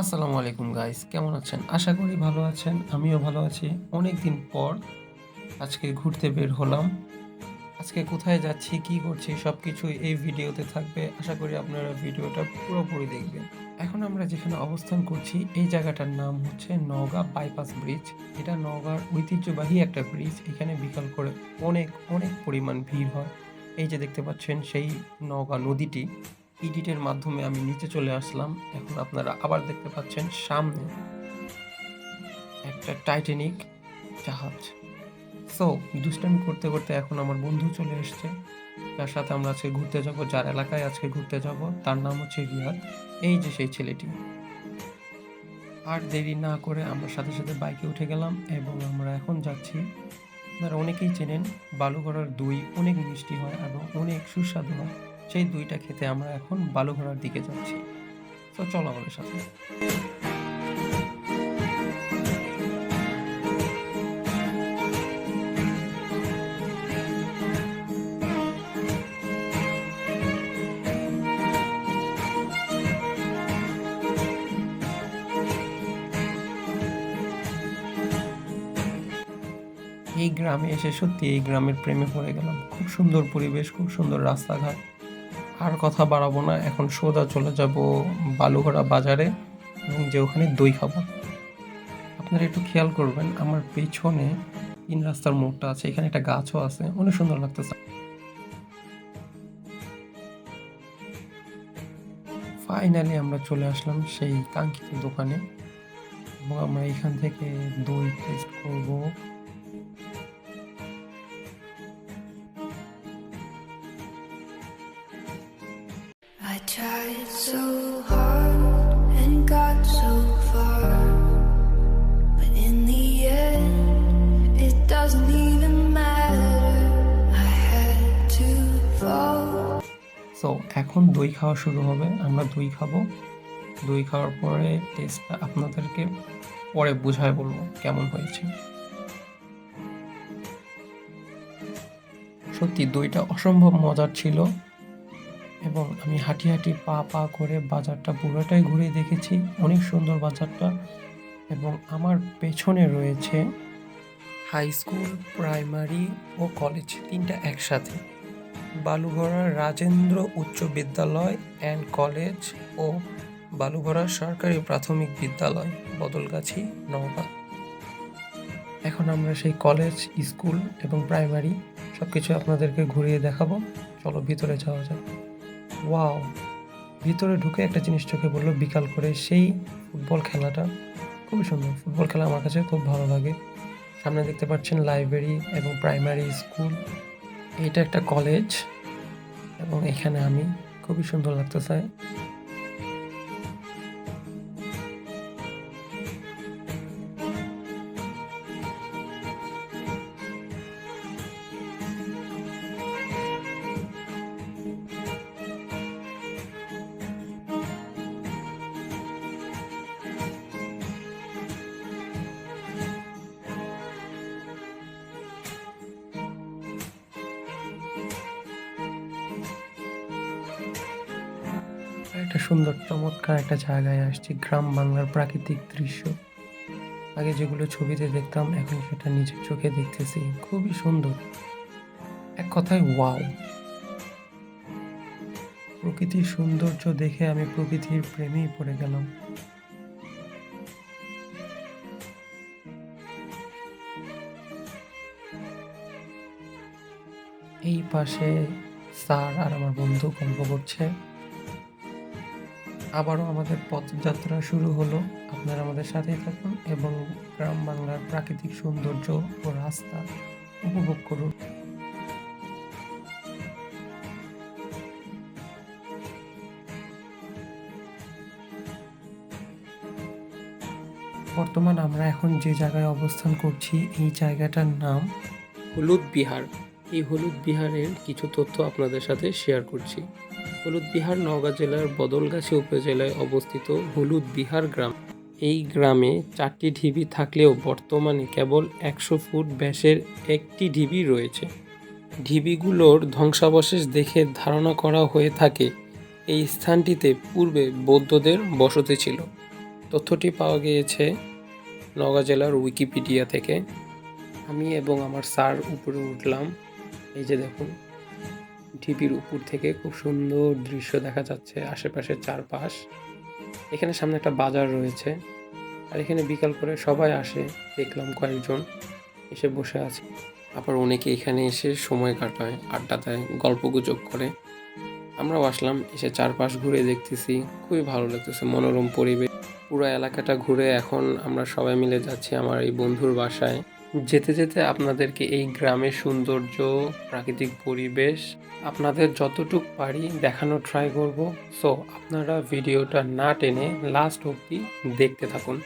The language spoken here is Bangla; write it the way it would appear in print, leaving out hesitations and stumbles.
আসসালামু আলাইকুম গাইস, কেমন আছেন? আশা করি ভালো আছেন। আমিও ভালো আছি। অনেকদিন পর আজকে ঘুরতে বের হলাম। আজকে কোথায় যাচ্ছি, কি করছি সবকিছুই এই ভিডিওতে থাকবে। আশা করি আপনারা ভিডিওটা পুরোপুরি দেখবেন। এখন আমরা যেখানে অবস্থান করছি এই জায়গাটার নাম হচ্ছে নওগাঁ বাইপাস ব্রিজ। এটা নওগাঁর ঐতিহ্যবাহী একটা ব্রিজ। এখানে বিকাল করে অনেক অনেক পরিমাণ ভিড় হয়। এই যে দেখতে পাচ্ছেন সেই নওগাঁ নদীটি। এডিটের মাধ্যমে আমি নিচে চলে আসলাম। এখন আপনারা আবার দেখতে পাচ্ছেন সামনে একটা টাইটানিক জাহাজ। সো দুষ্টামি করতে করতে এখন আমার বন্ধু চলে এসছে, যার সাথে আমরা আজকে ঘুরতে যাব, যার এলাকায় আজকে ঘুরতে যাব। তার নাম হচ্ছে রিয়াদ। এই যে সেই ছেলেটি। আর দেরি না করে আমরা সাথে সাথে বাইকে উঠে গেলাম এবং আমরা এখন যাচ্ছি। আপনারা অনেকেই চেনেন বালুঘড়ার দই অনেক মিষ্টি হয় এবং অনেক সুস্বাদু হয়। সেই দইটা খেতে আমরা এখন বালুঘড়ার দিকে যাচ্ছি। তো চলো আমাদের সাথে। এই গ্রামে এসে সত্যি এই গ্রামের প্রেমে পড়ে গেলাম। খুব সুন্দর পরিবেশ, খুব সুন্দর রাস্তাঘাট। আর কথা বাড়াবো না, এখন সোজা চলে যাব বালুঘড়া বাজারে এবং যে ওখানে দই খাবো। আপনারা একটু খেয়াল করবেন, আমার পেছনে ৩ রাস্তার মোড়টা আছে, এখানে একটা গাছও আছে, অনেক সুন্দর লাগতেছে। ফাইনালি আমরা চলে আসলাম সেই কাঙ্ক্ষিত দোকানে এবং আমরা এখান থেকে দই টেস্ট করব। I tried so hard and got so far, but in the end, it doesn't even matter. I had to fall. So এখন দই খাওয়া শুরু হবে। আমরা দই খাবো। দই খাওয়ার পরে টেস্টটা আপনাদেরকে পরে বুঝায় বলবো কেমন হয়েছে। সত্যি দইটা অসম্ভব মজার ছিল এবং আমি হাঁটি হাঁটি পা পা করে বাজারটা পুরোটাই ঘুরে দেখেছি। অনেক সুন্দর বাজারটা। এবং আমার পেছনে রয়েছে হাই স্কুল, প্রাইমারি ও কলেজ, তিনটা একসাথে। বালুঘড়া রাজেন্দ্র উচ্চ বিদ্যালয় অ্যান্ড কলেজ ও বালুঘড়া সরকারি প্রাথমিক বিদ্যালয়, বদলগাছি, নওগাঁ। এখন আমরা সেই কলেজ, স্কুল এবং প্রাইমারি সবকিছু আপনাদেরকে ঘুরিয়ে দেখাবো। চলো ভিতরে যাওয়া যাক। ওয়াও! ভিতরে ঢুকে একটা জিনিস চোখে পড়লো, বিকাল করে সেই ফুটবল খেলাটা খুবই সুন্দর। ফুটবল খেলা আমার কাছে খুব ভালো লাগে। সামনে দেখতে পাচ্ছেন লাইব্রেরি এবং প্রাইমারি স্কুল। এইটা একটা কলেজ এবং এখানে আমি খুবই সুন্দর লাগতেছে। একটা সুন্দর চমৎকার একটা জায়গায় আসছি, গ্রাম বাংলার প্রাকৃতিক দৃশ্য। আগে যেগুলো ছবিতে দেখতাম এখন সেটা নিজের চোখে দেখতেছি, খুবই সুন্দর। এক কথায় ওয়াও! প্রকৃতির সৌন্দর্য দেখে আমি প্রকৃতির প্রেমেই পড়ে গেলাম। এই পাশে স্যার আর আমার বন্ধু গল্প করছে। আবারও আমাদের পথযাত্রা শুরু হলো। আপনারা আমাদের সাথেই থাকুন এবং গ্রাম বাংলার প্রাকৃতিক সৌন্দর্য ও রাস্তা উপভোগ করুন। বর্তমান আমরা এখন যে জায়গায় অবস্থান করছি এই জায়গাটার নাম হলুদ বিহার। এই হলুদ বিহারের কিছু তথ্য আপনাদের সাথে শেয়ার করছি। হলুদ বিহার নওগাঁ জেলার বদলগাছি উপজেলায় অবস্থিত হলুদ বিহার গ্রাম। এই গ্রামে 4টি ঢিবি থাকলেও বর্তমানে কেবল 100 ফুট ব্যাসের একটি ঢিবি রয়েছে। ঢিবিগুলোর ধ্বংসাবশেষ দেখে ধারণা করা হয়ে থাকে এই স্থানটিতে পূর্বে বৌদ্ধদের বসতি ছিল। তথ্যটি পাওয়া গিয়েছে নওগাঁ জেলার উইকিপিডিয়া থেকে। আমি এবং আমার স্যার উপরে উঠলাম। এই যে দেখুন, ঢিবির উপর থেকে খুব সুন্দর দৃশ্য দেখা যাচ্ছে, আশেপাশে চারপাশ। এখানে সামনে একটা বাজার রয়েছে, আর এখানে বিকাল করে সবাই আসে, দেখলাম কয়েকজন এসে বসে আছে। আবার অনেকে এখানে এসে সময় কাটায়, আড্ডা দেয়, গল্পগুজব করে। আমরাও আসলাম, এসে চারপাশ ঘুরে দেখতেছি, খুবই ভালো লাগতেছে, মনোরম পরিবেশ। পুরো এলাকাটা ঘুরে এখন আমরা সবাই মিলে যাচ্ছি আমার এই বন্ধুর বাসায়। যেতে যেতে আপনাদেরকে এই গ্রামের সৌন্দর্য, প্রাকৃতিক পরিবেশ আপনাদের যতটুক পারি দেখানোর ট্রাই করব। সো আপনারা ভিডিওটা না টেনে লাস্ট অবধি দেখতে থাকুন।